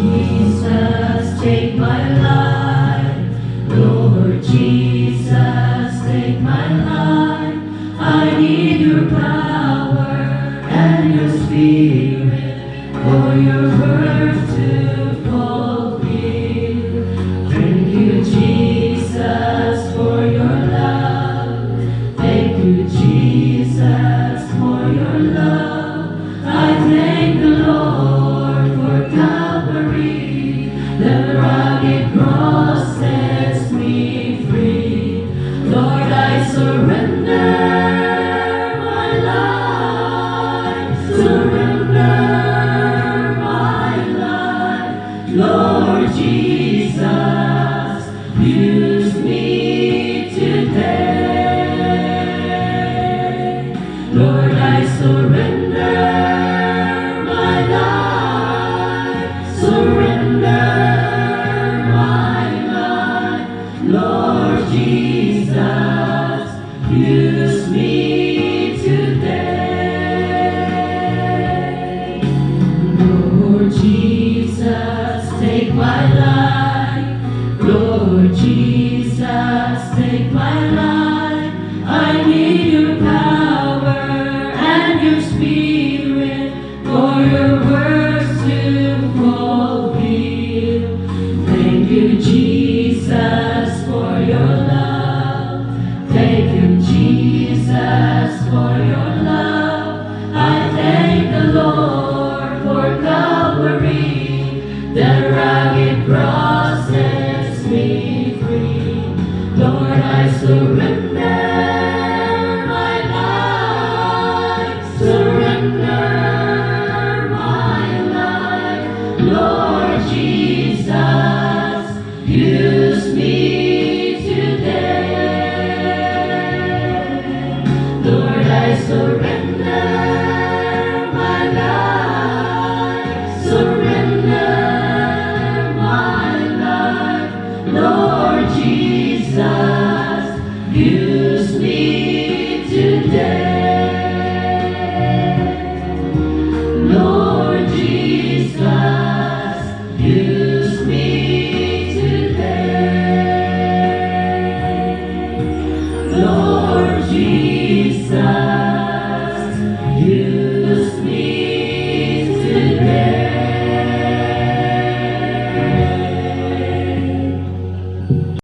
Jesus, take my life. Lord Jesus, take my life. I need your power and your spirit for your word to fulfill. Thank you, Jesus, for your love. Thank you, Jesus, for your love. I thank the Lord for Calvary. The rugged cross sets me free. Lord, I surrender my life. Surrender my life. Lord Jesus, use me today. Lord, I surrender my life. Surrender my life. Lord Jesus, use me today. Lord Jesus, take my life. Lord Jesus, take my life. I need your power and your spirit for your words to fulfill. Thank you, Jesus, for your love. Thank you, Jesus, for your love. I thank the Lord for Calvary. The rugged cross sets me free. Lord, I surrender my life. Surrender